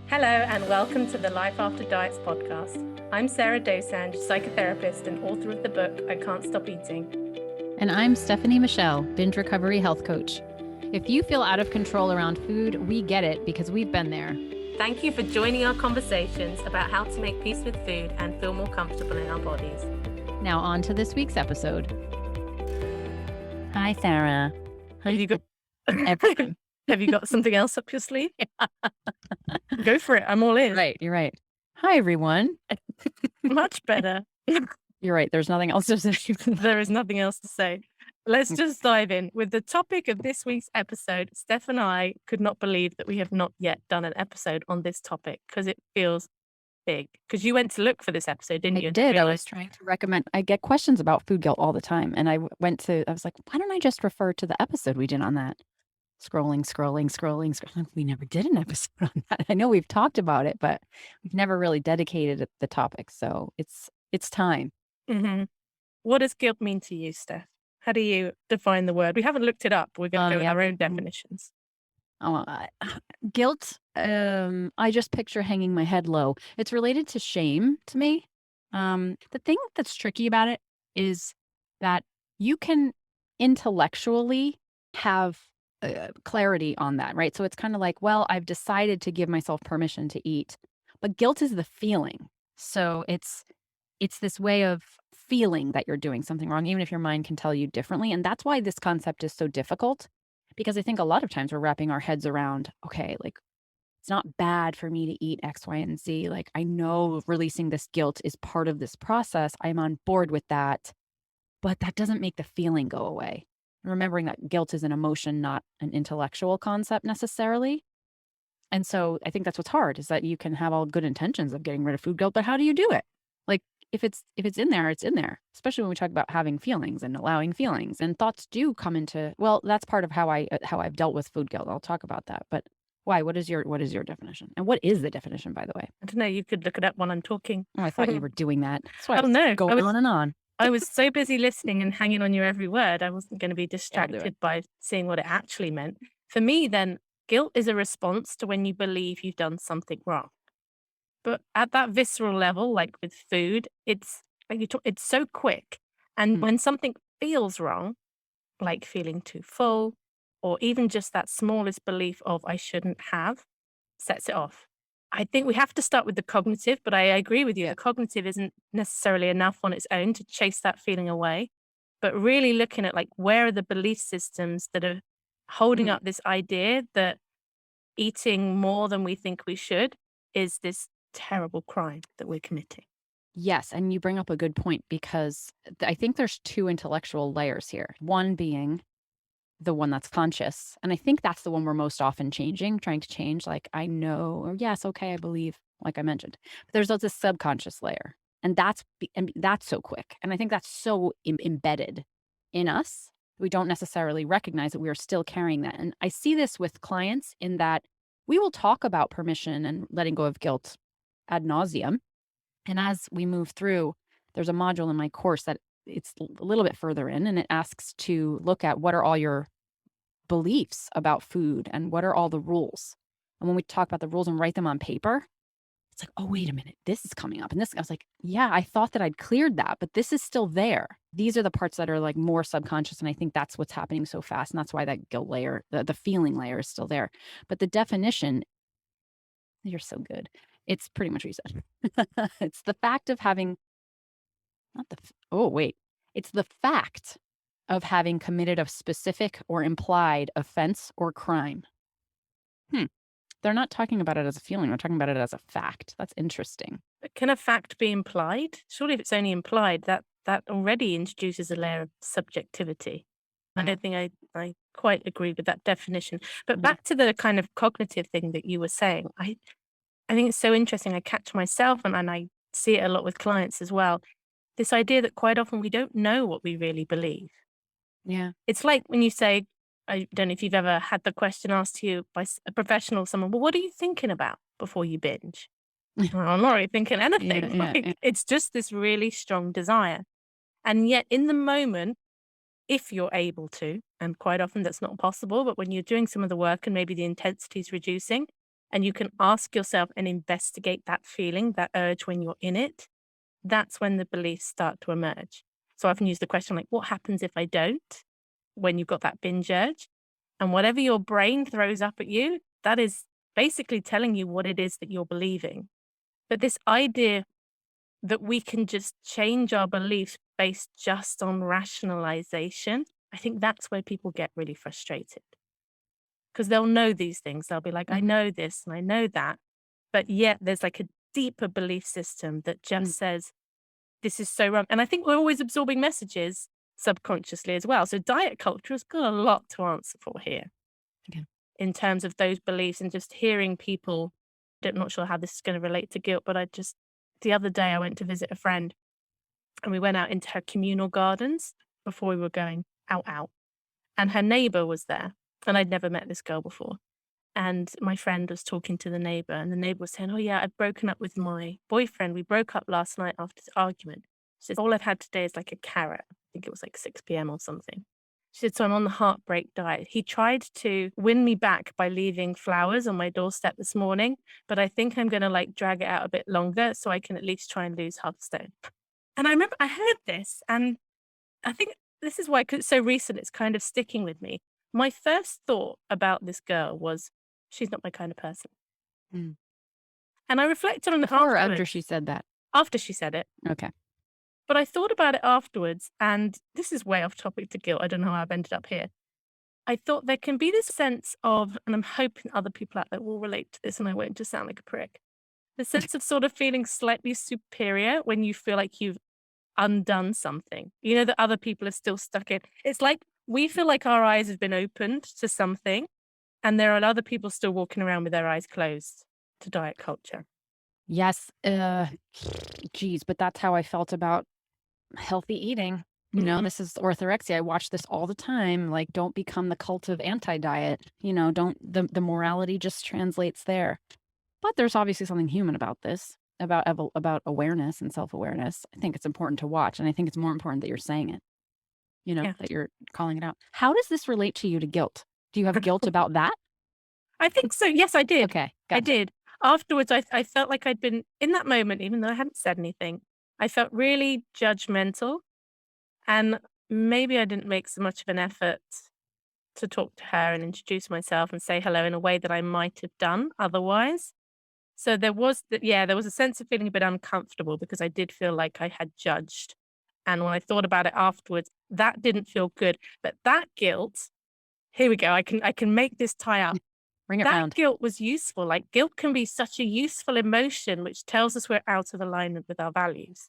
Hello and welcome to the Life After Diets podcast. I'm Sarah Dosanjh, psychotherapist and author of the book, I Can't Stop Eating. And I'm Stefanie Michele, binge recovery health coach. If you feel out of control around food, we get it because we've been there. Thank you for joining our conversations about how to make peace with food and feel more comfortable in our bodies. Now on to this week's episode. Hi, Sarah. Have you got something else up your sleeve? Go for it. I'm all in. Right, you're right. Hi, everyone. Much better. You're right. There's nothing else to say. There is nothing else to say. Let's just dive in. With the topic of this week's episode, Steph and I could not believe that we have not yet done an episode on this topic because it feels big. Because you went to look for this episode, didn't you? I did. I was trying to recommend. I get questions about food guilt all the time. And I was like, why don't I just refer to the episode we did on that? Scrolling. We never did an episode on that. I know we've talked about it, but we've never really dedicated the topic. So it's time. Mm-hmm. What does guilt mean to you, Steph? How do you define the word? We haven't looked it up. We're going to go with our own definitions. Guilt, I just picture hanging my head low. It's related to shame to me. The thing that's tricky about it is that you can intellectually have clarity on that, right? So it's kind of like, well, I've decided to give myself permission to eat, but guilt is the feeling. So it's this way of feeling that you're doing something wrong, even if your mind can tell you differently. And that's why this concept is so difficult, because I think a lot of times we're wrapping our heads around, okay, like it's not bad for me to eat X, Y, and Z. Like I know releasing this guilt is part of this process. I'm on board with that, but that doesn't make the feeling go away. Remembering that guilt is an emotion, not an intellectual concept necessarily. And so I think that's what's hard, is that you can have all good intentions of getting rid of food guilt, but how do you do it? Like if it's in there, it's in there, especially when we talk about having feelings and allowing feelings, and thoughts do come into, well, that's part of how I've dealt with food guilt. I'll talk about that. But why? What is your definition? And what is the definition, by the way? I don't know. You could look it up while I'm talking. Oh, I thought you were doing that. That's why no. I was on and on. I was so busy listening and hanging on your every word, I wasn't going to be distracted by seeing what it actually meant. For me, then, guilt is a response to when you believe you've done something wrong. But at that visceral level, like with food, it's like it's so quick. And when something feels wrong, like feeling too full, or even just that smallest belief of I shouldn't have, sets it off. I think we have to start with the cognitive, but I agree with you. The cognitive isn't necessarily enough on its own to chase that feeling away, but really looking at like, where are the belief systems that are holding up this idea that eating more than we think we should is this terrible crime that we're committing. Yes, and you bring up a good point, because I think there's two intellectual layers here. One being the one that's conscious. And I think that's the one we're most often trying to change. Like, I know, or yes, okay, I believe, like I mentioned. But there's also this subconscious layer. And that's so quick. And I think that's so embedded in us. We don't necessarily recognize that we are still carrying that. And I see this with clients in that we will talk about permission and letting go of guilt ad nauseum. And as we move through, there's a module in my course that it's a little bit further in, and it asks to look at what are all your beliefs about food and what are all the rules. And when we talk about the rules and write them on paper, it's like, oh, wait a minute, this is coming up. And this, I was like, yeah, I thought that I'd cleared that, but this is still there. These are the parts that are like more subconscious. And I think that's what's happening so fast. And that's why that guilt layer, the feeling layer is still there. But the definition, you're so good. It's pretty much what you said. It's the fact of having, it's the fact of having committed a specific or implied offense or crime. They're not talking about it as a feeling. They're talking about it as a fact. That's interesting. But can a fact be implied? Surely if it's only implied, that already introduces a layer of subjectivity. I don't think I quite agree with that definition. But back to the kind of cognitive thing that you were saying, I think it's so interesting. I catch myself and I see it a lot with clients as well. This idea that quite often we don't know what we really believe. Yeah. It's like when you say, I don't know if you've ever had the question asked to you by a professional, someone, well, what are you thinking about before you binge? Well, I'm not really thinking anything. It's just this really strong desire. And yet in the moment, if you're able to, and quite often that's not possible, but when you're doing some of the work and maybe the intensity is reducing, and you can ask yourself and investigate that feeling, that urge when you're in it, that's when the beliefs start to emerge. So I often use the question like, what happens if I don't? When you've got that binge urge. And whatever your brain throws up at you, that is basically telling you what it is that you're believing. But this idea that we can just change our beliefs based just on rationalization, I think that's where people get really frustrated because they'll know these things. They'll be like, I know this and I know that. But yet there's like a deeper belief system that just says, this is so wrong. And I think we're always absorbing messages subconsciously as well. So diet culture has got a lot to answer for here. Okay. In terms of those beliefs and just hearing people. I'm not sure how this is going to relate to guilt, but the other day I went to visit a friend and we went out into her communal gardens before we were going out. And her neighbor was there. And I'd never met this girl before. And my friend was talking to the neighbor, and the neighbor was saying, oh, yeah, I've broken up with my boyfriend. We broke up last night after this argument. She said, all I've had today is like a carrot. I think it was like 6 p.m. or something. She said, so I'm on the heartbreak diet. He tried to win me back by leaving flowers on my doorstep this morning, but I think I'm going to like drag it out a bit longer so I can at least try and lose half a stone. And I remember I heard this, and I think this is why, 'cause it's so recent, it's kind of sticking with me. My first thought about this girl was, she's not my kind of person. Mm. And I reflected on it Before or after afterwards. she said that? After she said it. Okay. But I thought about it afterwards, and this is way off topic to guilt. I don't know how I've ended up here. I thought there can be this sense of, and I'm hoping other people out there will relate to this and I won't just sound like a prick, the sense of sort of feeling slightly superior when you feel like you've undone something, that other people are still stuck in. It's like we feel like our eyes have been opened to something, and there are other people still walking around with their eyes closed to diet culture. Yes. Geez, but that's how I felt about healthy eating. This is orthorexia. I watch this all the time. Like, don't become the cult of anti-diet. Don't the morality just translates there. But there's obviously something human about this, about awareness and self-awareness. I think it's important to watch, and I think it's more important that you're saying it. Yeah. That you're calling it out. How does this relate to you to guilt? Do you have guilt about that? I think so. Yes, I did. Okay, I good. did. Afterwards, I felt like I'd been in that moment, even though I hadn't said anything, I felt really judgmental. And maybe I didn't make so much of an effort to talk to her and introduce myself and say hello in a way that I might have done otherwise. So there was there was a sense of feeling a bit uncomfortable because I did feel like I had judged. And when I thought about it afterwards, that didn't feel good. But that guilt, here we go. I can make this tie up. Bring it That round. guilt was useful. Like guilt can be such a useful emotion, which tells us we're out of alignment with our values.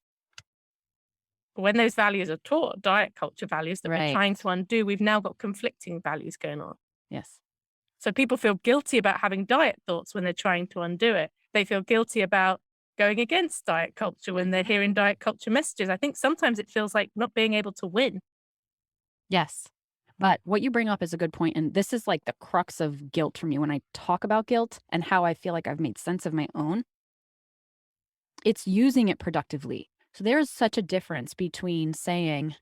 But when those values are taught, diet culture values that we're Right. trying to undo, we've now got conflicting values going on. Yes. So people feel guilty about having diet thoughts when they're trying to undo it. They feel guilty about going against diet culture when they're hearing diet culture messages. I think sometimes it feels like not being able to win. Yes. But what you bring up is a good point, and this is like the crux of guilt for me when I talk about guilt and how I feel like I've made sense of my own. It's using it productively. So there is such a difference between saying,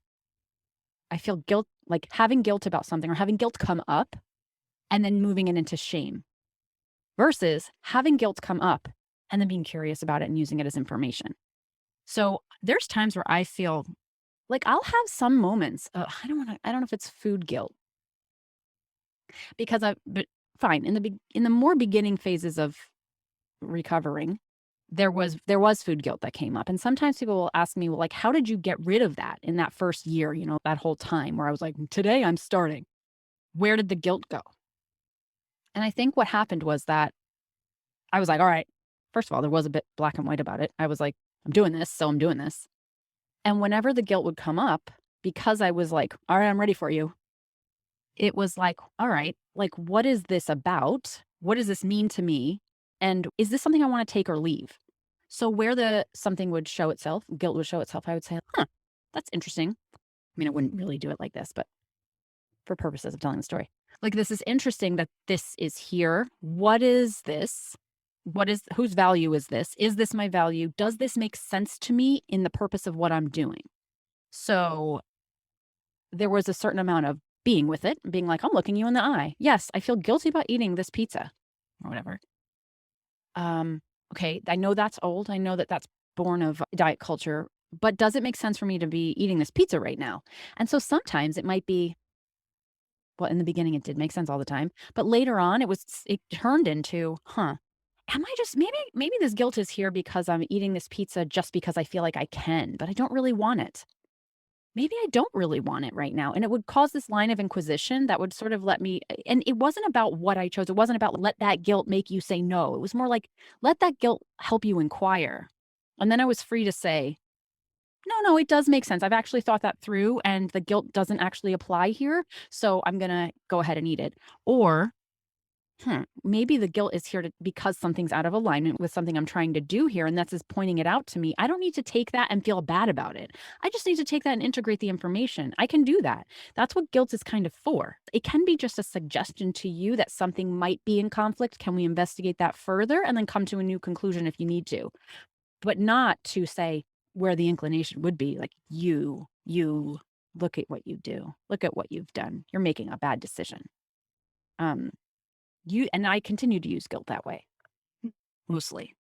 I feel guilt, like having guilt about something or having guilt come up and then moving it into shame versus having guilt come up and then being curious about it and using it as information. So there's times where I feel like I'll have some moments. I don't know if it's food guilt because but fine in the more beginning phases of recovering, there was food guilt that came up, and sometimes people will ask me, well, like, how did you get rid of that in that first year? That whole time where I was like, today I'm starting. Where did the guilt go? And I think what happened was that I was like, all right. First of all, there was a bit black and white about it. I was like, I'm doing this, so I'm doing this. And whenever the guilt would come up, because I was like, all right, I'm ready for you. It was like, all right, like, what is this about? What does this mean to me? And is this something I want to take or leave? So where the something would show itself, guilt would show itself, I would say, that's interesting. I mean, I wouldn't really do it like this, but for purposes of telling the story. Like, this is interesting that this is here. What is this? Whose value is this? Is this my value? Does this make sense to me in the purpose of what I'm doing? So there was a certain amount of being with it, being like, I'm looking you in the eye. Yes, I feel guilty about eating this pizza or whatever. Okay, I know that's old. I know that that's born of diet culture, but does it make sense for me to be eating this pizza right now? And so sometimes it might be, well, in the beginning it did make sense all the time, but later on it turned into, am I just maybe this guilt is here because I'm eating this pizza just because I feel like I can, but I don't really want it. Maybe I don't really want it right now. And it would cause this line of inquisition that would sort of let me, and it wasn't about what I chose. It wasn't about let that guilt make you say no. It was more like let that guilt help you inquire. And then I was free to say, no, it does make sense. I've actually thought that through and the guilt doesn't actually apply here. So I'm going to go ahead and eat it. Or maybe the guilt is here because something's out of alignment with something I'm trying to do here. And that's just pointing it out to me. I don't need to take that and feel bad about it. I just need to take that and integrate the information. I can do that. That's what guilt is kind of for. It can be just a suggestion to you that something might be in conflict. Can we investigate that further and then come to a new conclusion if you need to? But not to say where the inclination would be like, you look at what you do. Look at what you've done. You're making a bad decision. Um, and I continue to use guilt that way, mostly.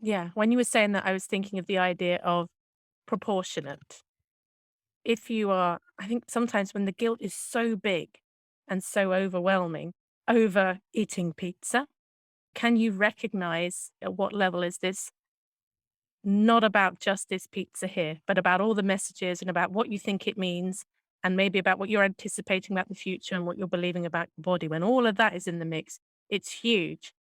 Yeah. When you were saying that, I was thinking of the idea of proportionate. If you are, I think sometimes when the guilt is so big and so overwhelming over eating pizza, can you recognize at what level is this not about just this pizza here, but about all the messages and about what you think it means, and maybe about what you're anticipating about the future and what you're believing about your body? When all of that is in the mix, it's huge.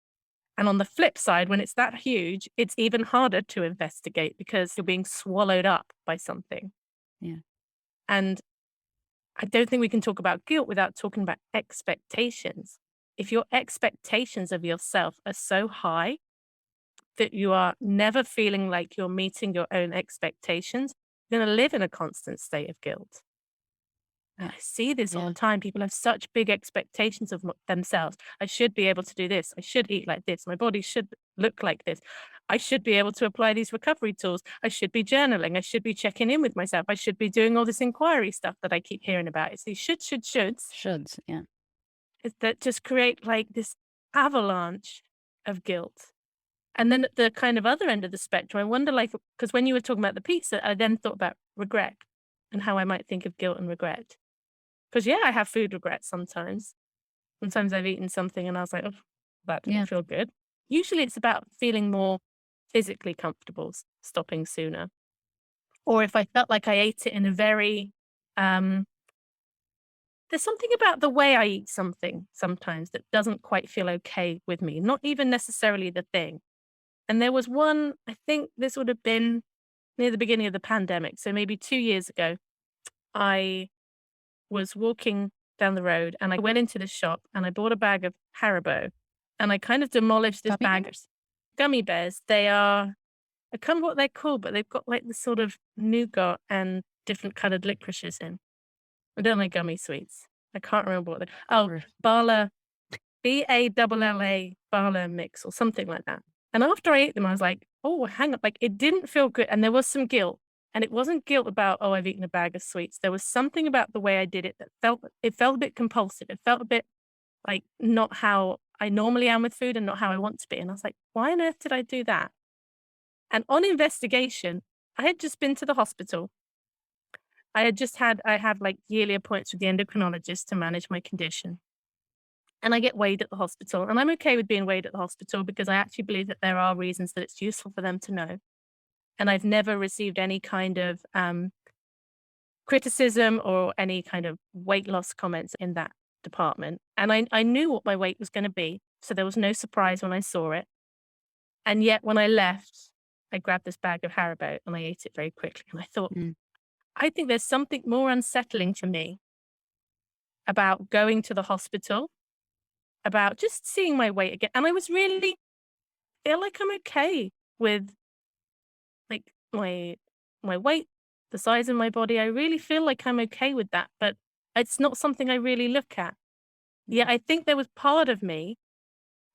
And on the flip side, when it's that huge, it's even harder to investigate because you're being swallowed up by something. Yeah. And I don't think we can talk about guilt without talking about expectations. If your expectations of yourself are so high that you are never feeling like you're meeting your own expectations, you're going to live in a constant state of guilt. And Yeah. I see this all Yeah. the time. People have such big expectations of themselves. I should be able to do this. I should eat like this. My body should look like this. I should be able to apply these recovery tools. I should be journaling. I should be checking in with myself. I should be doing all this inquiry stuff that I keep hearing about. It's these shoulds Shoulds. Yeah. that just create like this avalanche of guilt. And then at the kind of other end of the spectrum, I wonder, like, because when you were talking about the pizza, I then thought about regret and how I might think of guilt and regret. Because, yeah, I have food regrets sometimes. Sometimes I've eaten something and I was like, oh, that didn't Yeah. feel good. Usually it's about feeling more physically comfortable, stopping sooner. Or if I felt like I ate it in a very, um, there's something about the way I eat something sometimes that doesn't quite feel okay with me, not even necessarily the thing. And there was one, I think this would have been near the beginning of the pandemic. So maybe 2 years ago, I was walking down the road and I went into the shop and I bought a bag of Haribo and I kind of demolished this Gummy bag of bears? gummy bears. They are, I can't remember what they're called, but they've got like the sort of nougat and different colored licorices in. I don't like gummy sweets. I can't remember what they, oh, Or Bala, Balla, Bala mix or something like that. And after I ate them, I was like, oh, hang on. Like it didn't feel good. And there was some guilt. And it wasn't guilt about, oh, I've eaten a bag of sweets. There was something about the way I did it that it felt a bit compulsive. It felt a bit like not how I normally am with food and not how I want to be. And I was like, why on earth did I do that? And on investigation, I had just been to the hospital. I have like yearly appointments with the endocrinologist to manage my condition. And I get weighed at the hospital. And I'm okay with being weighed at the hospital because I actually believe that there are reasons that it's useful for them to know. And I've never received any kind of criticism or any kind of weight loss comments in that department. And I knew what my weight was going to be. So there was no surprise when I saw it. And yet when I left, I grabbed this bag of Haribo and I ate it very quickly. And I thought, mm, I think there's something more unsettling to me about going to the hospital, about just seeing my weight again. And I was really feel like I'm okay with like my weight, the size of my body. I really feel like I'm okay with that, but it's not something I really look at. Yeah, yeah. I think there was part of me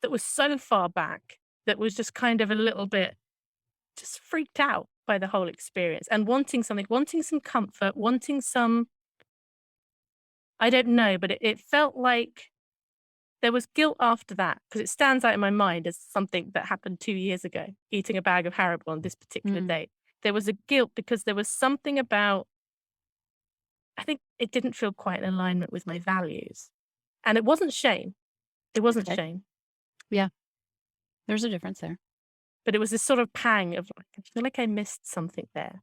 that was so far back that was just kind of a little bit just freaked out by the whole experience and wanting something, wanting some comfort, wanting some, I don't know, but it felt like there was guilt after that because it stands out in my mind as something that happened 2 years ago, eating a bag of Haribo on this particular Mm, day. There was a guilt because there was something about, I think it didn't feel quite in alignment with my values. And it wasn't shame. It wasn't okay. shame, Yeah. There's a difference there. but it was this sort of pang of like, I feel like I missed something there.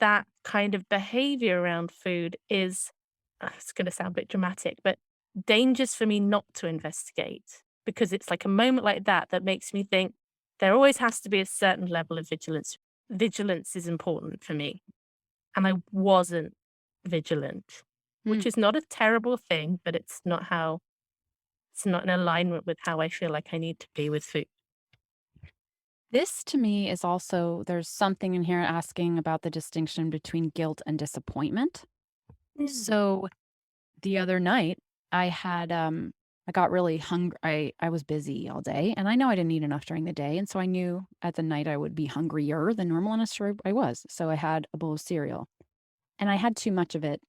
That kind of behavior around food is, it's going to sound a bit dramatic, but dangerous for me not to investigate because it's like a moment like that that makes me think there always has to be a certain level of vigilance. Vigilance is important for me. And I wasn't vigilant, which Mm. is not a terrible thing, but it's not in alignment with how I feel like I need to be with food. This to me is also, there's something in here asking about the distinction between guilt and disappointment. Mm. So the other night, I got really hungry. I was busy all day, and I know I didn't eat enough during the day, and so I knew at the night I would be hungrier than normal, and sure I was. So I had a bowl of cereal, and I had too much of it.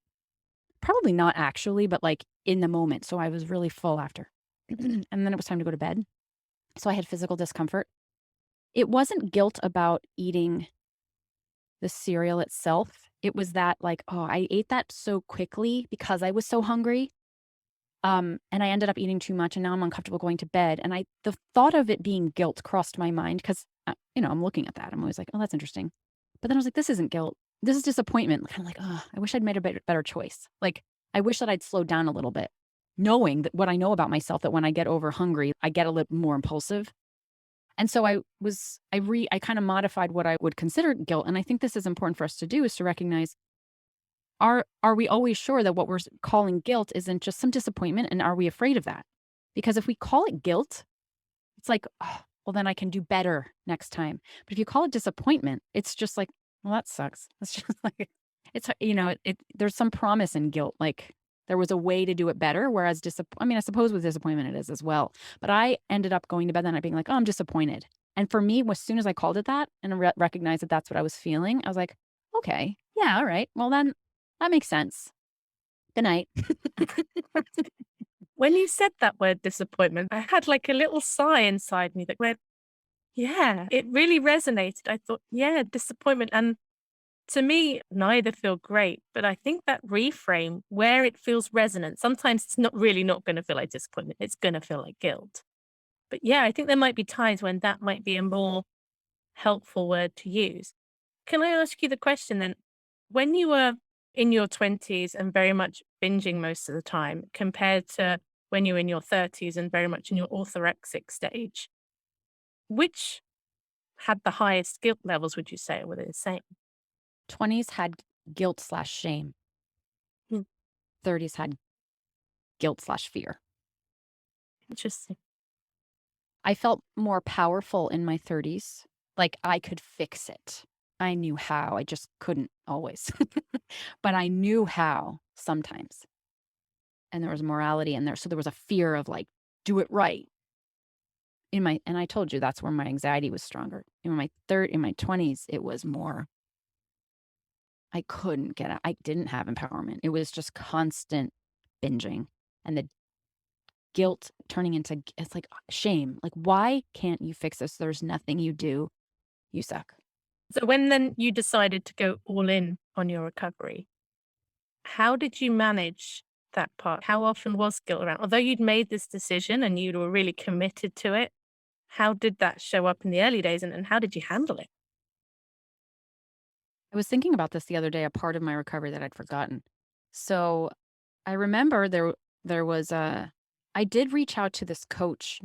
Probably not actually, but like in the moment. So I was really full after, and then it was time to go to bed. So I had physical discomfort. It wasn't guilt about eating the cereal itself. It was that like, oh, I ate that so quickly because I was so hungry. And I ended up eating too much and now I'm uncomfortable going to bed. And the thought of it being guilt crossed my mind because, I'm looking at that. I'm always like, oh, that's interesting. But then I was like, this isn't guilt. This is disappointment. Kind of like, oh, I wish I'd made a better choice. Like, I wish that I'd slowed down a little bit, knowing that what I know about myself, that when I get over hungry, I get a little more impulsive. And so I kind of modified what I would consider guilt. And I think this is important for us to do is to recognize, are we always sure that what we're calling guilt isn't just some disappointment, and are we afraid of that? Because if we call it guilt, it's like, "Oh, well, then I can do better next time." But if you call it disappointment, it's just like, "Well, that sucks." It's just like there's some promise in guilt, like there was a way to do it better, whereas I mean, I suppose with disappointment it is as well. But I ended up going to bed that night being like, "Oh, I'm disappointed." And for me, as soon as I called it that and recognized that that's what I was feeling, I was like, "Okay, yeah, all right. Well, then that makes sense. Good night." When you said that word disappointment, I had like a little sigh inside me that went, yeah, it really resonated. I thought, yeah, disappointment. And to me, neither feel great, but I think that reframe where it feels resonant, sometimes it's not going to feel like disappointment. It's going to feel like guilt. But yeah, I think there might be times when that might be a more helpful word to use. Can I ask you the question then? When you were in your 20s and very much binging most of the time, compared to when you were in your 30s and very much in your orthorexic stage, which had the highest guilt levels, would you say, or were they the same? 20s had guilt/shame. Hmm, 30s had guilt/fear. interesting. I felt more powerful in my 30s. Like I could fix it. I knew how. I just couldn't always. But I knew how sometimes. And there was morality in there. So there was a fear of like, do it right. And I told you that's where my anxiety was stronger. In my 20s, it was more, I couldn't get out. I didn't have empowerment. It was just constant binging and the guilt turning into, it's like shame. Like, why can't you fix this? There's nothing you do. You suck. So when then you decided to go all in on your recovery, how did you manage that part? How often was guilt around? Although you'd made this decision and you were really committed to it, how did that show up in the early days and how did you handle it? I was thinking about this the other day, a part of my recovery that I'd forgotten. So I remember there was I did reach out to this coach.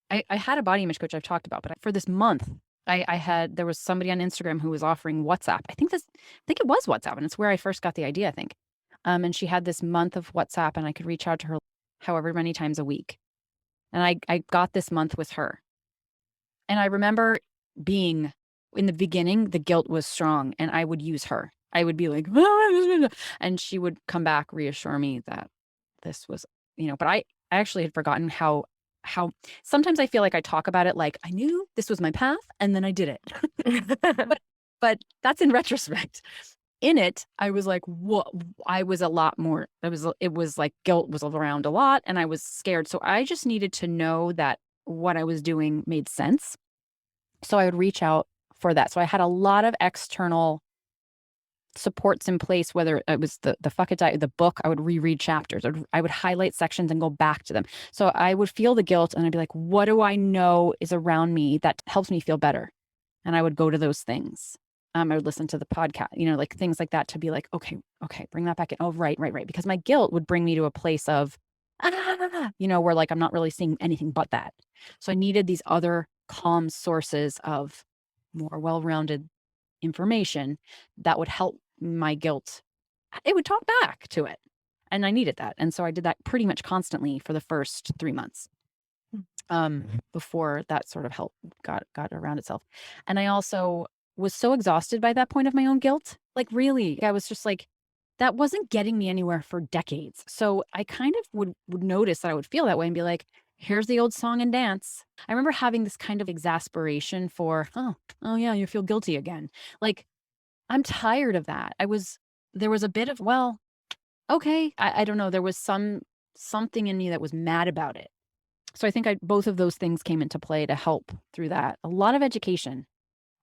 I had a body image coach I've talked about, but for this month, there was somebody on Instagram who was offering WhatsApp. I think it was WhatsApp, and it's where I first got the idea, I think. And she had this month of WhatsApp, and I could reach out to her however many times a week. And I got this month with her. And I remember being in the beginning, the guilt was strong, and I would use her. I would be like, and she would come back, reassure me that this was, but I actually had forgotten how sometimes I feel like I talk about it like I knew this was my path and then I did it. but but that's in retrospect. in it, I was like, what? I was a lot more, it was like guilt was around a lot and I was scared. So I just needed to know that what I was doing made sense. So I would reach out for that. So I had a lot of external supports in place, whether it was the Fuck It Diet, the book, I would reread chapters. I would highlight sections and go back to them. So I would feel the guilt and I'd be like, what do I know is around me that helps me feel better? And I would go to those things. I would listen to the podcast, like things like that to be like, okay, bring that back in. Oh, right. Because my guilt would bring me to a place of, where like I'm not really seeing anything but that. So I needed these other calm sources of more well-rounded information that would help my guilt. It would talk back to it. And I needed that. And so I did that pretty much constantly for the first 3 months. Before that sort of help got around itself. And I also was so exhausted by that point of my own guilt. Like really, I was just like, that wasn't getting me anywhere for decades. So I kind of would notice that I would feel that way and be like, here's the old song and dance. I remember having this kind of exasperation for, oh yeah, you feel guilty again. Like, I'm tired of that. There was a bit of, well, okay. I don't know. There was something in me that was mad about it. So I think both of those things came into play to help through that. A lot of education.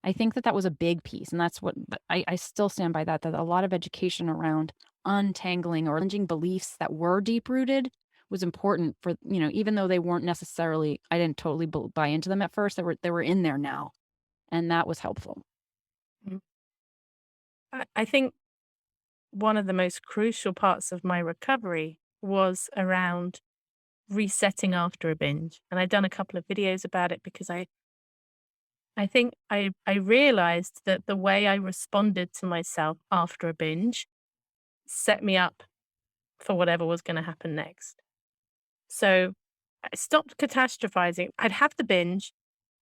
I think that was a big piece. And that's what I still stand by that a lot of education around untangling or challenging beliefs that were deep rooted was important for, even though they weren't necessarily, I didn't totally buy into them at first. They were in there now. And that was helpful. Mm. I think one of the most crucial parts of my recovery was around resetting after a binge. And I've done a couple of videos about it because I think I realized that the way I responded to myself after a binge set me up for whatever was going to happen next. So I stopped catastrophizing. I'd have the binge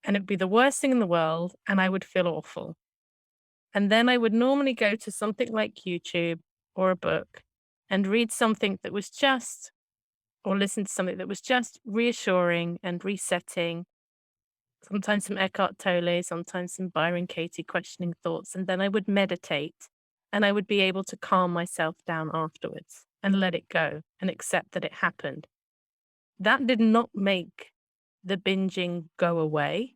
and it'd be the worst thing in the world and I would feel awful. And then I would normally go to something like YouTube or a book and read something that was just, or listen to something that was just reassuring and resetting. Sometimes some Eckhart Tolle, sometimes some Byron Katie questioning thoughts. And then I would meditate and I would be able to calm myself down afterwards and let it go and accept that it happened. That did not make the binging go away,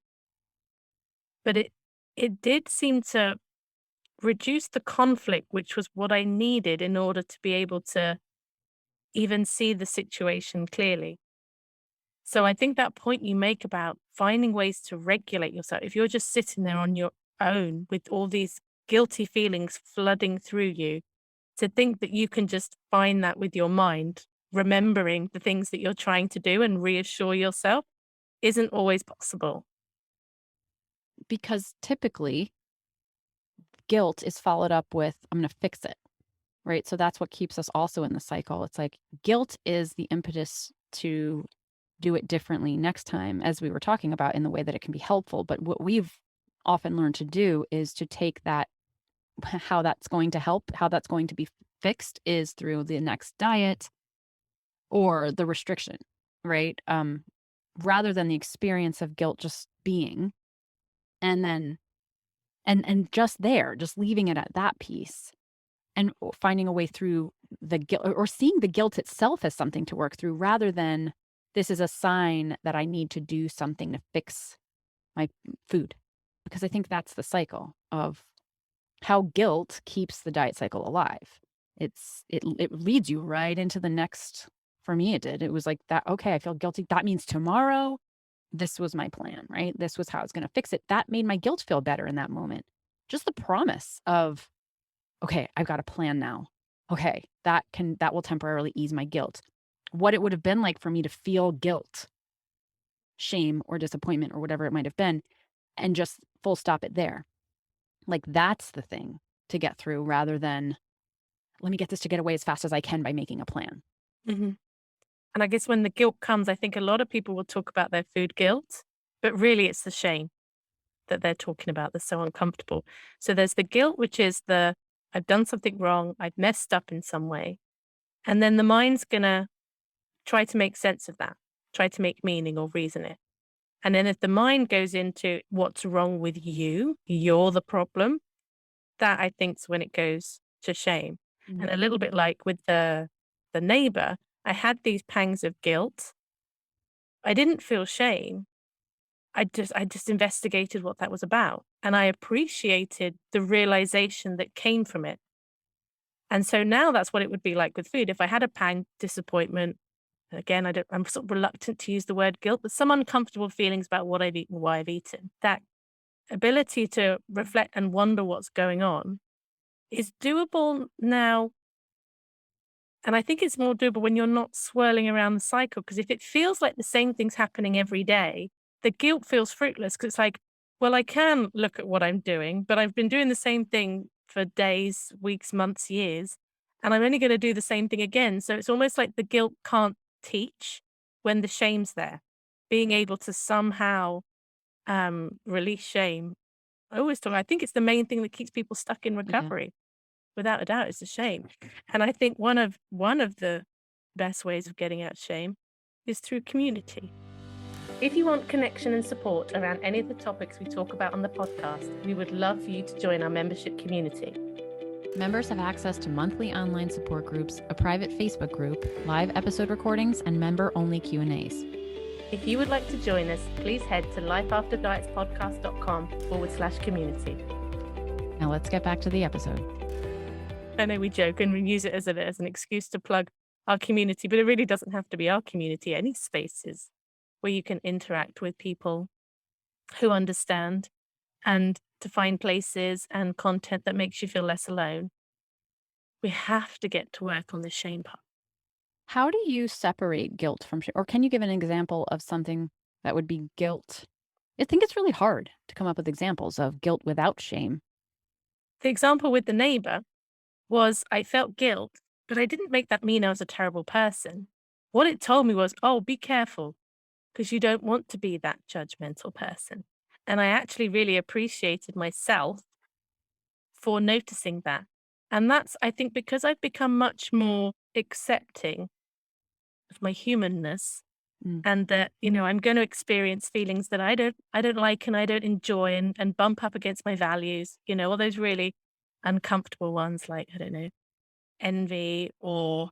but it did seem to reduce the conflict, which was what I needed in order to be able to even see the situation clearly. So I think that point you make about finding ways to regulate yourself, if you're just sitting there on your own with all these guilty feelings flooding through you, to think that you can just find that with your mind, remembering the things that you're trying to do and reassure yourself isn't always possible. Because typically guilt is followed up with, I'm going to fix it. Right. So that's what keeps us also in the cycle. It's like guilt is the impetus to do it differently next time, as we were talking about, in the way that it can be helpful. But what we've often learned to do is to take that, how that's going to help, how that's going to be fixed is through the next diet or the restriction, right? Rather than the experience of guilt just being, and then, and just there, just leaving it at that piece and finding a way through the guilt, or seeing the guilt itself as something to work through rather than this is a sign that I need to do something to fix my food. Because I think that's the cycle of how guilt keeps the diet cycle alive. It leads you right into the next. For me, it did. It was like that. Okay, I feel guilty. That means tomorrow, this was my plan, right? This was how I was going to fix it. That made my guilt feel better in that moment. Just the promise of, okay, I've got a plan now. Okay, that will temporarily ease my guilt. What it would have been like for me to feel guilt, shame, or disappointment, or whatever it might have been, and just full stop it there. Like that's the thing to get through rather than let me get this to get away as fast as I can by making a plan. Hmm. And I guess when the guilt comes, I think a lot of people will talk about their food guilt, but really it's the shame that they're talking about that's so uncomfortable. So there's the guilt, which is I've done something wrong, I've messed up in some way. And then the mind's going to try to make sense of that, try to make meaning or reason it. And then if the mind goes into what's wrong with you, you're the problem, that I think is when it goes to shame. And a little bit like with the neighbor, I had these pangs of guilt. I didn't feel shame. I just investigated what that was about. And I appreciated the realization that came from it. And so now that's what it would be like with food. If I had a pang, disappointment, again, I'm sort of reluctant to use the word guilt, but some uncomfortable feelings about what I've eaten, why I've eaten. That ability to reflect and wonder what's going on is doable now. And I think it's more doable when you're not swirling around the cycle. Because if it feels like the same thing's happening every day, the guilt feels fruitless because it's like, well, I can look at what I'm doing, but I've been doing the same thing for days, weeks, months, years, and I'm only going to do the same thing again. So it's almost like the guilt can't teach when the shame's there. Being able to somehow release shame. I think it's the main thing that keeps people stuck in Yeah. recovery. Without a doubt, it's a shame. And I think one of the best ways of getting out shame is through community. If you want connection and support around any of the topics we talk about on the podcast, we would love for you to join our membership community. Members have access to monthly online support groups, a private Facebook group, live episode recordings, and member-only Q&As. If you would like to join us, please head to lifeafterdietspodcast.com/community. Now let's get back to the episode. I know we joke and we use it as an excuse to plug our community, but it really doesn't have to be our community. Any spaces where you can interact with people who understand and to find places and content that makes you feel less alone. We have to get to work on the shame part. How do you separate guilt from shame? Or can you give an example of something that would be guilt? I think it's really hard to come up with examples of guilt without shame. The example with the neighbor was I felt guilt, but I didn't make that mean I was a terrible person. What it told me was, oh, be careful because you don't want to be that judgmental person. And I actually really appreciated myself for noticing that. And that's, I think, because I've become much more accepting of my humanness Mm. and that, I'm going to experience feelings that I don't like and I don't enjoy and bump up against my values, all those really uncomfortable ones like, I don't know, envy or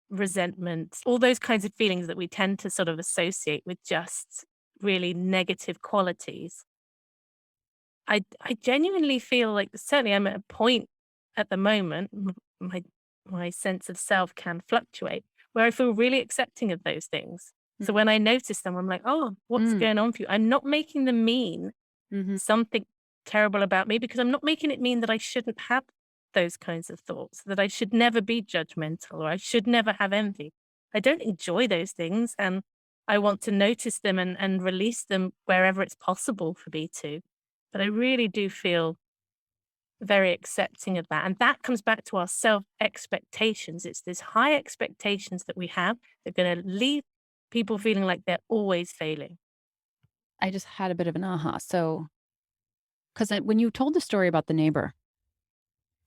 resentment, all those kinds of feelings that we tend to sort of associate with just really negative qualities. I genuinely feel like certainly I'm at a point at the moment, my sense of self can fluctuate, where I feel really accepting of those things. So when I notice them, I'm like, oh, what's going on for you? I'm not making them mean Mm-hmm. something terrible about me because I'm not making it mean that I shouldn't have those kinds of thoughts, that I should never be judgmental or I should never have envy. I don't enjoy those things and I want to notice them and release them wherever it's possible for me to. But I really do feel very accepting of that. And that comes back to our self expectations. It's these high expectations that we have that are going to leave people feeling like they're always failing. I just had a bit of an aha. So, because when you told the story about the neighbor,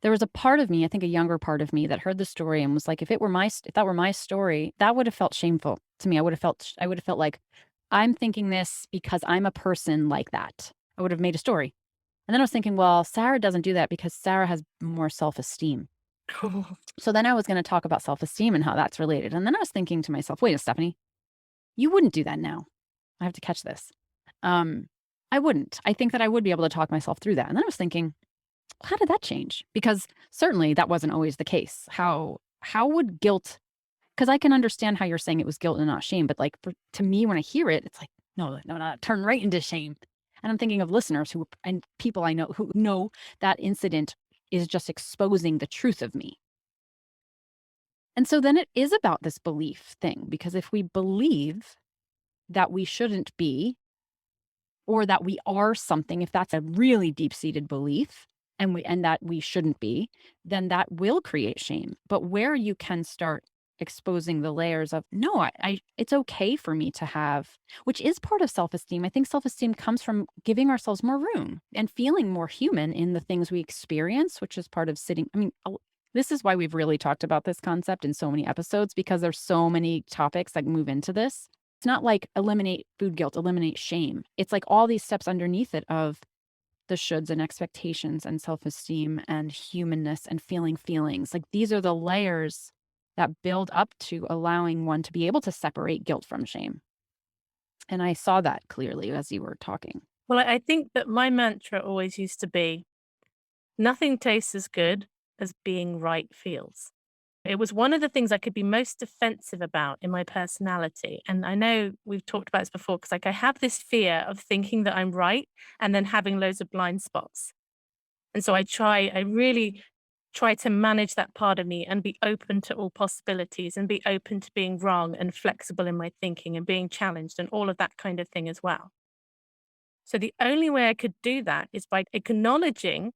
there was a part of me, I think a younger part of me, that heard the story and was like, if that were my story, that would have felt shameful to me. I would have felt like I'm thinking this because I'm a person like that. I would have made a story. And then I was thinking, well, Sarah doesn't do that because Sarah has more self-esteem. So then I was going to talk about self-esteem and how that's related. And then I was thinking to myself, wait, Stefanie, you wouldn't do that now. I have to catch this. I wouldn't. I think that I would be able to talk myself through that. And then I was thinking, how did that change? Because certainly that wasn't always the case. How would guilt, because I can understand how you're saying it was guilt and not shame, but like to me, when I hear it, it's like, no, turn right into shame. And I'm thinking of listeners and people I know who know that incident is just exposing the truth of me. And so then it is about this belief thing, because if we believe that we shouldn't be, or that we are something, if that's a really deep-seated belief and that we shouldn't be, then that will create shame. But where you can start exposing the layers of, no, it's okay for me to have, which is part of self-esteem. I think self-esteem comes from giving ourselves more room and feeling more human in the things we experience, which is part of sitting. I mean, this is why we've really talked about this concept in so many episodes, because there's so many topics that move into this. It's not like eliminate food guilt, eliminate shame. It's like all these steps underneath it of the shoulds and expectations and self-esteem and humanness and feeling feelings. Like these are the layers that build up to allowing one to be able to separate guilt from shame. And I saw that clearly as you were talking. Well, I think that my mantra always used to be nothing tastes as good as being right feels. It was one of the things I could be most defensive about in my personality. And I know we've talked about this before because, like, I have this fear of thinking that I'm right and then having loads of blind spots. And so I really try to manage that part of me and be open to all possibilities and be open to being wrong and flexible in my thinking and being challenged and all of that kind of thing as well. So the only way I could do that is by acknowledging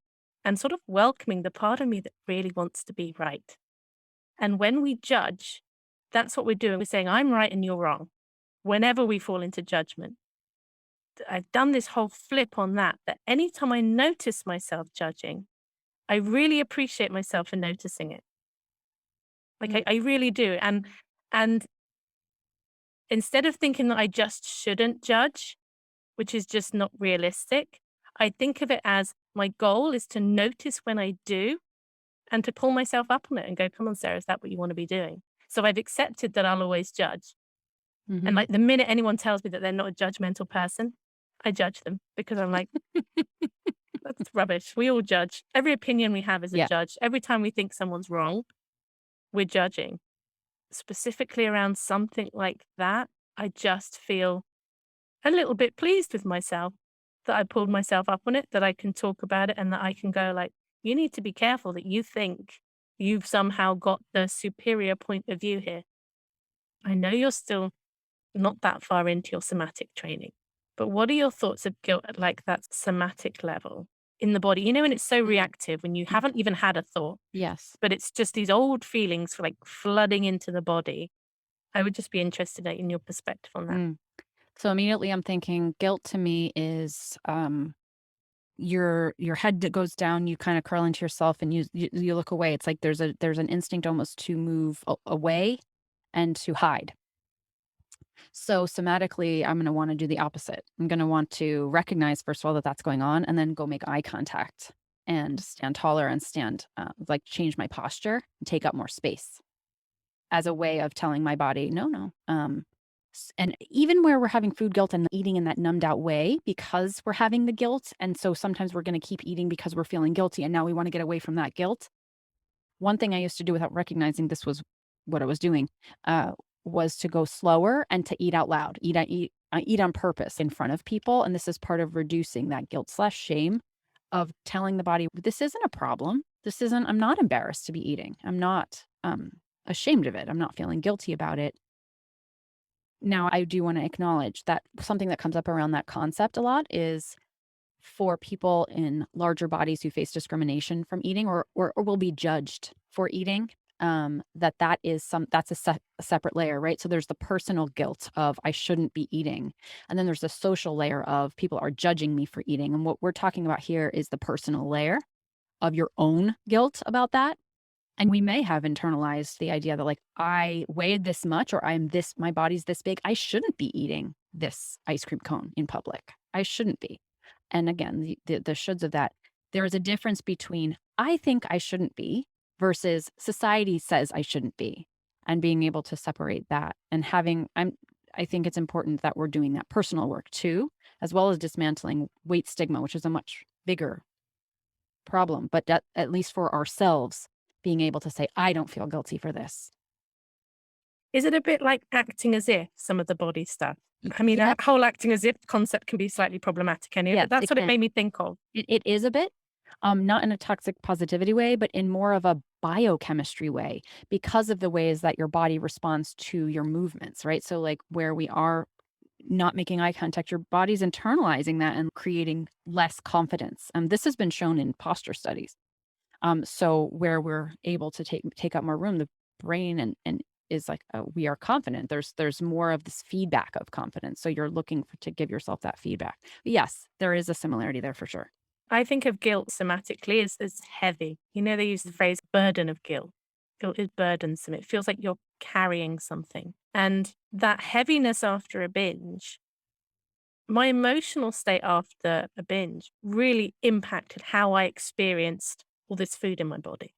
and sort of welcoming the part of me that really wants to be right. And when we judge, that's what we're doing. We're saying, I'm right and you're wrong. Whenever we fall into judgment, I've done this whole flip on that, that anytime I notice myself judging, I really appreciate myself for noticing it. Like I really do. And instead of thinking that I just shouldn't judge, which is just not realistic, I think of it as my goal is to notice when I do and to pull myself up on it and go, come on, Sarah, is that what you want to be doing? So I've accepted that I'll always judge. And Mhm. like the minute anyone tells me that they're not a judgmental person, I judge them because I'm like, that's rubbish. We all judge. Every opinion we have is a Yeah. judge. Every time we think someone's wrong, we're judging. Specifically around something like that, I just feel a little bit pleased with myself that I pulled myself up on it, that I can talk about it and that I can go like, you need to be careful that you think you've somehow got the superior point of view here. I know you're still not that far into your somatic training, but what are your thoughts of guilt at like that somatic level in the body? You know, when it's so reactive, when you haven't even had a thought, Yes. but it's just these old feelings like flooding into the body. I would just be interested in your perspective on that. Mm. So immediately I'm thinking guilt to me is your head that goes down, you kind of curl into yourself and you look away. It's like there's an instinct almost to move away and to hide. So somatically, I'm going to want to do the opposite. I'm going to want to recognize first of all that that's going on, and then go make eye contact and stand taller and stand like change my posture and take up more space as a way of telling my body, no, no. And even where we're having food guilt and eating in that numbed out way because we're having the guilt. And so sometimes we're going to keep eating because we're feeling guilty. And now we want to get away from that guilt. One thing I used to do without recognizing this was what I was doing uh, was to go slower and to eat out loud. I eat on purpose in front of people. And this is part of reducing that guilt slash shame of telling the body, this isn't a problem. This isn't, I'm not embarrassed to be eating. I'm not ashamed of it. I'm not feeling guilty about it. Now, I do want to acknowledge that something that comes up around that concept a lot is for people in larger bodies who face discrimination from eating or will be judged for eating, that is that's a separate layer, right? So there's the personal guilt of I shouldn't be eating. And then there's the social layer of people are judging me for eating. And what we're talking about here is the personal layer of your own guilt about that. And we may have internalized the idea that like I weighed this much or my body's this big. I shouldn't be eating this ice cream cone in public. I shouldn't be. And again, the shoulds of that, there is a difference between I think I shouldn't be versus society says I shouldn't be, and being able to separate that and I think it's important that we're doing that personal work too, as well as dismantling weight stigma, which is a much bigger problem, but at least for ourselves, being able to say, I don't feel guilty for this. Is it a bit like acting as if some of the body stuff? I mean, Yes, that whole acting as if concept can be slightly problematic anyway, yes, but that's it what it can. made me think of. It is a bit, not in a toxic positivity way, but in more of a biochemistry way because of the ways that your body responds to your movements, right? So, like where we are not making eye contact, your body's internalizing that and creating less confidence. This has been shown in posture studies. So where we're able to take up more room, the brain and is like, oh, we are confident. There's more of this feedback of confidence. So you're looking to give yourself that feedback. But yes, there is a similarity there for sure. I think of guilt somatically as heavy. You know, they use the phrase burden of guilt. Guilt is burdensome. It feels like you're carrying something. And that heaviness after a binge, my emotional state after a binge really impacted how I experienced all this food in my body.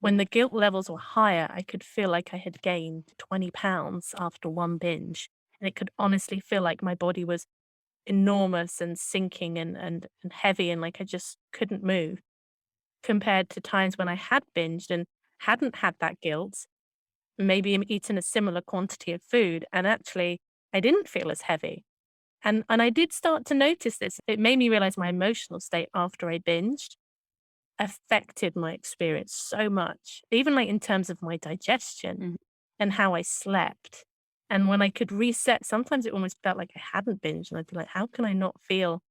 When the guilt levels were higher, I could feel like I had gained 20 pounds after one binge. And it could honestly feel like my body was enormous and sinking and heavy, and like I just couldn't move, compared to times when I had binged and hadn't had that guilt, maybe eaten a similar quantity of food, and actually I didn't feel as heavy. And I did start to notice this. It made me realize my emotional state after I binged affected my experience so much, even like in terms of my digestion Mhm. and how I slept. And when I could reset, sometimes it almost felt like I hadn't binged. And I'd be like, how can I not feel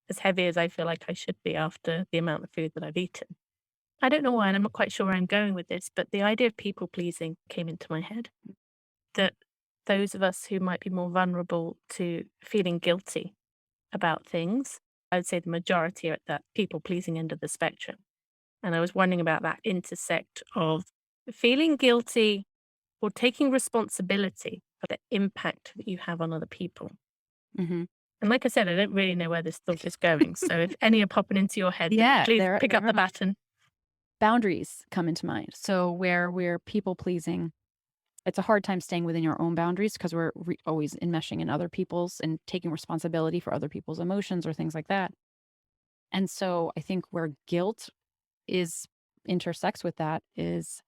as heavy as I feel like I should be after the amount of food that I've eaten? I don't know why, and I'm not quite sure where I'm going with this, but the idea of people pleasing came into my head, that those of us who might be more vulnerable to feeling guilty about things, I would say the majority are at that people pleasing end of the spectrum. And I was wondering about that intersect of feeling guilty or taking responsibility for the impact that you have on other people. Mhm. And like I said, I don't really know where this thought is going. So if any are popping into your head, Yeah, please there pick up the are baton. boundaries come into mind. So where we're people pleasing, it's a hard time staying within your own boundaries because we're always enmeshing in other people's and taking responsibility for other people's emotions or things like that. And so I think where guilt is intersects with that is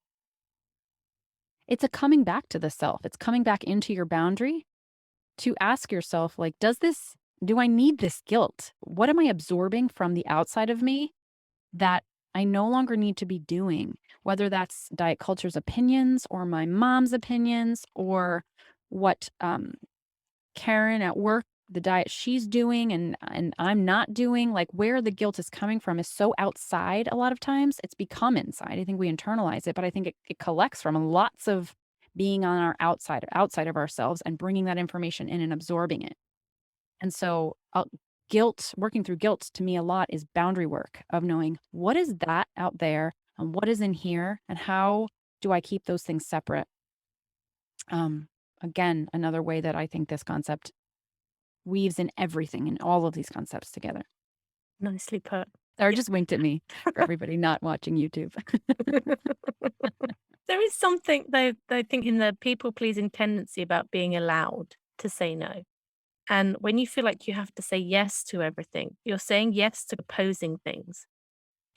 it's a coming back to the self. It's coming back into your boundary to ask yourself, like, do I need this guilt? What am I absorbing from the outside of me that I no longer need to be doing? Whether that's diet culture's opinions or my mom's opinions or what Karen at work, the diet she's doing and I'm not doing, like where the guilt is coming from is so outside a lot of times. It's become inside. I think we internalize it, but I think it collects from lots of being on our outside of ourselves and bringing that information in and absorbing it. And so guilt, working through guilt to me a lot is boundary work of knowing what is that out there and what is in here and how do I keep those things separate. Um, Again, another way that I think this concept weaves in everything and all of these concepts together. Nicely put. Sarah Yeah. just winked at me for everybody not watching YouTube. There is something, though, I think in the people pleasing tendency about being allowed to say no. And when you feel like you have to say yes to everything, you're saying yes to opposing things.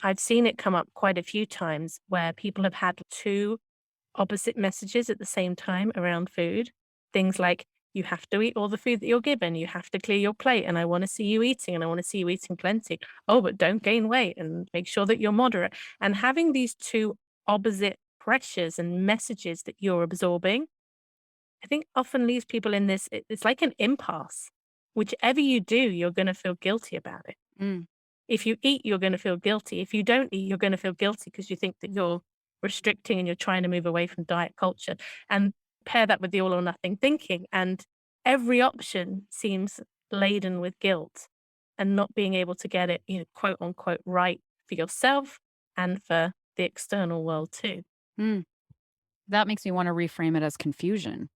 I've seen it come up quite a few times where people have had two opposite messages at the same time around food. Things like, you have to eat all the food that you're given, you have to clear your plate, and I want to see you eating, and I want to see you eating plenty. Oh, but don't gain weight and make sure that you're moderate. And having these two opposite pressures and messages that you're absorbing, I think often leaves people in this, it's like an impasse. Whichever you do, you're going to feel guilty about it. Mm, If you eat, you're gonna feel guilty. If you don't eat, you're gonna feel guilty because you think that you're restricting and you're trying to move away from diet culture. And pair that with the all or nothing thinking, and every option seems laden with guilt and not being able to get it, quote unquote, right for yourself and for the external world too. mm. That makes me want to reframe it as confusion,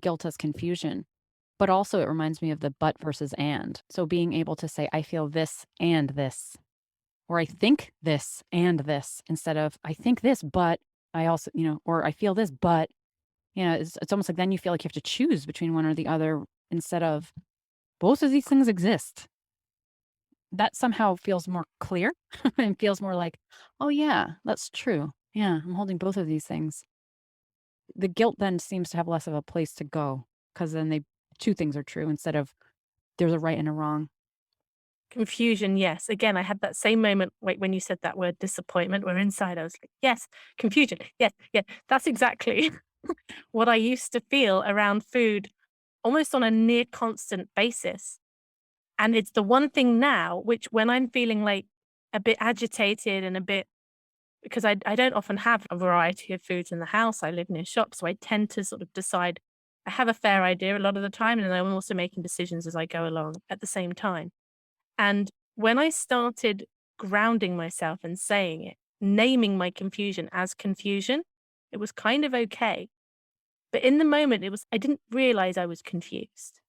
guilt as confusion. But also, it reminds me of the but versus and. So being able to say, I feel this and this, or I think this and this, instead of I think this, but I also, or I feel this, but, it's almost like then you feel like you have to choose between one or the other instead of both of these things exist. That somehow feels more clear and feels more like, oh, yeah, that's true. Yeah, I'm holding both of these things. The guilt then seems to have less of a place to go because then two things are true instead of there's a right and a wrong. Confusion, yes. Again, I had that same moment when you said that word disappointment, where inside I was like, yes, confusion. Yes, yeah, that's exactly what I used to feel around food almost on a near constant basis. And it's the one thing now, which when I'm feeling like a bit agitated and a bit, because I don't often have a variety of foods in the house. I live near shops, so I tend to sort of decide. I have a fair idea a lot of the time, and then I'm also making decisions as I go along at the same time. And when I started grounding myself and saying it, naming my confusion as confusion, it was kind of okay. But in the moment, I didn't realize I was confused.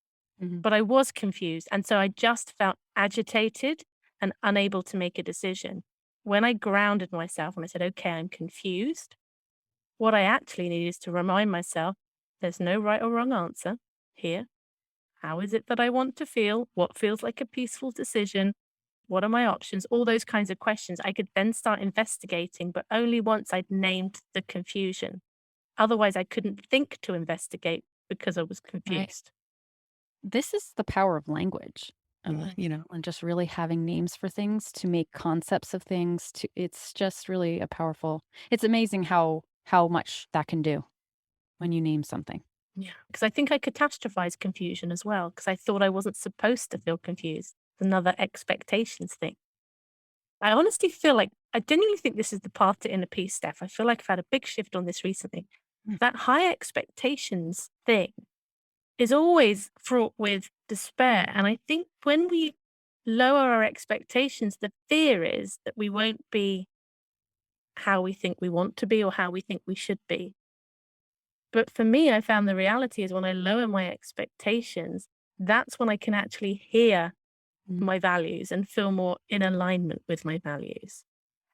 Mhm. but I was confused. And so I just felt agitated and unable to make a decision. When I grounded myself and I said, okay, I'm confused, what I actually need is to remind myself there's no right or wrong answer here. How is it that I want to feel? What feels like a peaceful decision? What are my options? All those kinds of questions. I could then start investigating, but only once I'd named the confusion. Otherwise, I couldn't think to investigate because I was Right. confused. This is the power of language, Mm. and just really having names for things to make concepts of things to it's just really a powerful it's amazing how much that can do when you name something. Yeah. Because I think I catastrophized confusion as well, because I thought I wasn't supposed to feel confused. Another expectations thing. I honestly feel like I genuinely think this is the path to inner peace, Steph. I feel like I've had a big shift on this recently. Mm. That high expectations thing is always fraught with despair. And I think when we lower our expectations, the fear is that we won't be how we think we want to be or how we think we should be. But for me, I found the reality is when I lower my expectations, that's when I can actually hear Mhm. my values and feel more in alignment with my values.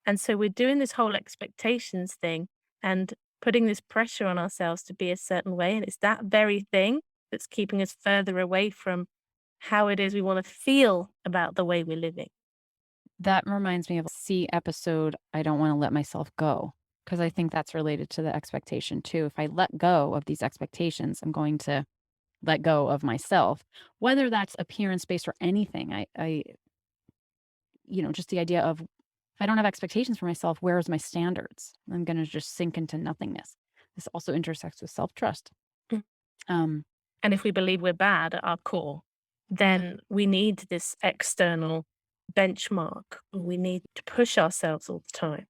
And so we're doing this whole expectations thing and putting this pressure on ourselves to be a certain way. And it's that very thing that's keeping us further away from how it is we want to feel about the way we're living. That reminds me of a C episode, I don't wanna let myself go, because I think that's related to the expectation too. If I let go of these expectations, I'm going to let go of myself, whether that's appearance-based or anything. Just the idea of, if I don't have expectations for myself, where's my standards? I'm gonna just sink into nothingness. This also intersects with self-trust. Mm. Um, And if we believe we're bad at our core, yeah, then we need this external benchmark. We need to push ourselves all the time.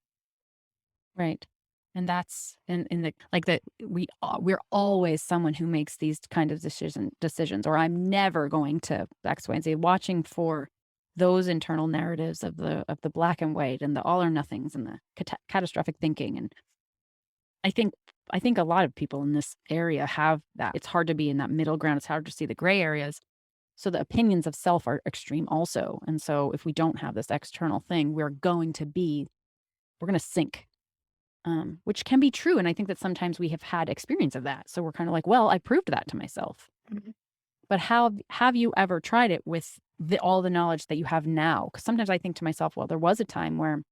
right. And that's in the like that we're always someone who makes these kind of decisions, or I'm never going to X, Y, and Z. Watching for those internal narratives of the black and white and the all or nothings and the catastrophic thinking. And I think I think a lot of people in this area have that. It's hard to be in that middle ground. It's hard to see the gray areas. So the opinions of self are extreme also. And so if we don't have this external thing, we're going to sink, which can be true. And I think that sometimes we have had experience of that. So we're kind of like, well, I proved that to myself. Mhm. But how have you ever tried it with all the knowledge that you have now? Because sometimes I think to myself, well, there was a time where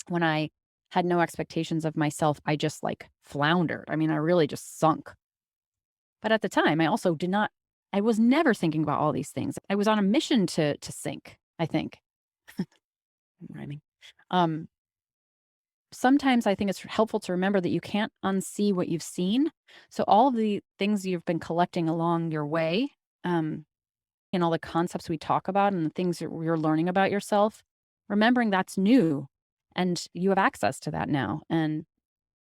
when I had no expectations of myself, I just like floundered. I mean, I really just sunk. But at the time, I was never thinking about all these things. I was on a mission to sink, I think. I'm rhyming. Um, Sometimes I think it's helpful to remember that you can't unsee what you've seen. So all of the things you've been collecting along your way, um, and all the concepts we talk about and the things that you're learning about yourself, remembering that's new and you have access to that now. And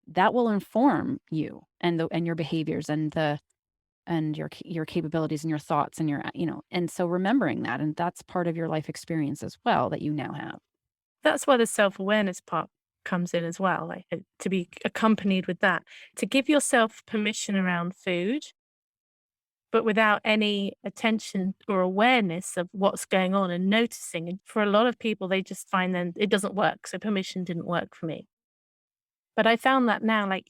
that will inform you and your behaviors and your capabilities and your thoughts and and so remembering that, and that's part of your life experience as well that you now have. That's where the self awareness part comes in as well, like to be accompanied with that, to give yourself permission around food, but without any attention or awareness of what's going on and noticing. And for a lot of people, they just find then it doesn't work. So permission didn't work for me. But I found that now, like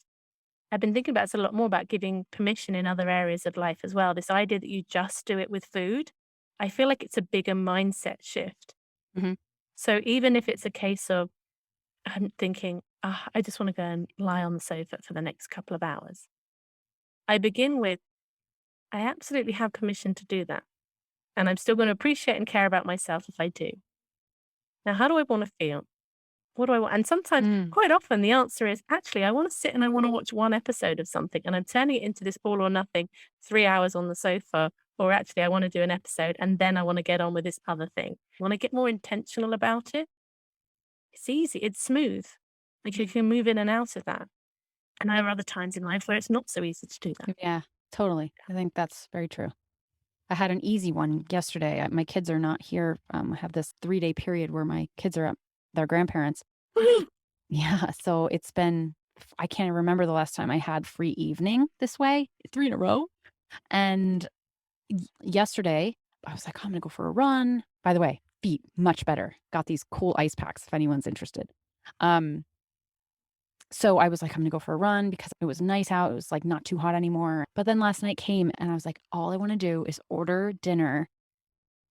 I've been thinking about this a lot more about giving permission in other areas of life as well. This idea that you just do it with food, I feel like it's a bigger mindset shift. Mhm. So even if it's a case of I'm thinking, "Ah, I just want to go and lie on the sofa for the next couple of hours," I begin with, I absolutely have permission to do that. And I'm still going to appreciate and care about myself if I do. Now, how do I want to feel? What do I want? And sometimes, Mm. quite often, the answer is actually, I want to sit and I want to watch one episode of something. And I'm turning it into this all or nothing 3 hours on the sofa. Or actually, I want to do an episode and then I want to get on with this other thing. Want to get more intentional about it? It's easy, it's smooth. Like you can move in and out of that. And there are other times in life where it's not so easy to do that. Yeah, totally. I think that's very true. I had an easy one yesterday. My kids are not here. I have this 3-day period where my kids are at their grandparents. Yeah, so I can't remember the last time I had free evening this way, 3 in a row. And Yesterday, I was like, I'm going to go for a run. By the way, feet much better. Got these cool ice packs if anyone's interested. Um, so I was like, I'm going to go for a run because it was nice out. It was like not too hot anymore. But then last night came and I was like, all I want to do is order dinner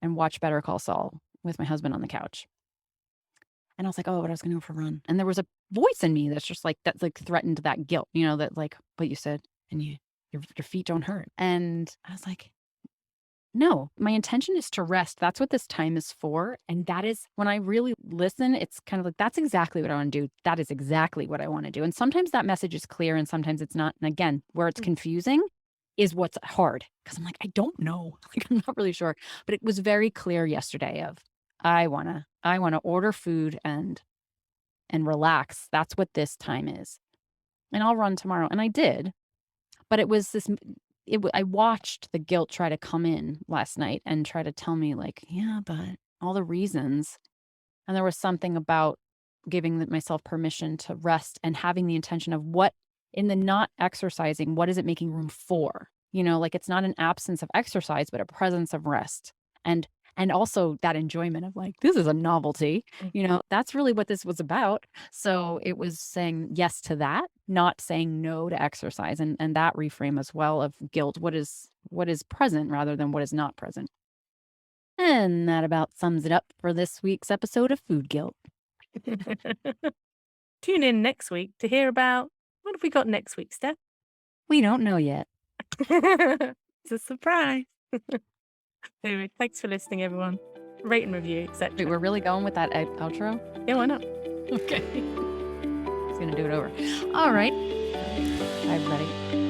and watch Better Call Saul with my husband on the couch. And I was like, oh, but I was going to go for a run. And there was a voice in me that's just like, that like threatened that guilt, that like what you said, and your feet don't hurt. And I was like, no, my intention is to rest. That's what this time is for. And that is when I really listen, it's kind of like, that's exactly what I want to do. That is exactly what I want to do. And sometimes that message is clear and sometimes it's not. And again, where it's confusing is what's hard because I'm like, I don't know. Like, I'm not really sure. But it was very clear yesterday of I wanna order food and relax. That's what this time is. And I'll run tomorrow. And I did. But it was this I watched the guilt try to come in last night and try to tell me like, yeah, but all the reasons. And there was something about giving myself permission to rest and having the intention of what in the not exercising, what is it making room for? Like it's not an absence of exercise, but a presence of rest. And also that enjoyment of like, this is a novelty, that's really what this was about. So it was saying yes to that, not saying no to exercise and that reframe as well of guilt. What is present rather than what is not present. And that about sums it up for this week's episode of Food Guilt. Tune in next week to hear about what have we got next week, Steph? We don't know yet. It's a surprise. Anyway, thanks for listening, everyone. Rate and review, etc. Wait, we're really going with that outro? Yeah, why not? Okay. Just gonna do it over. All right. Bye, everybody.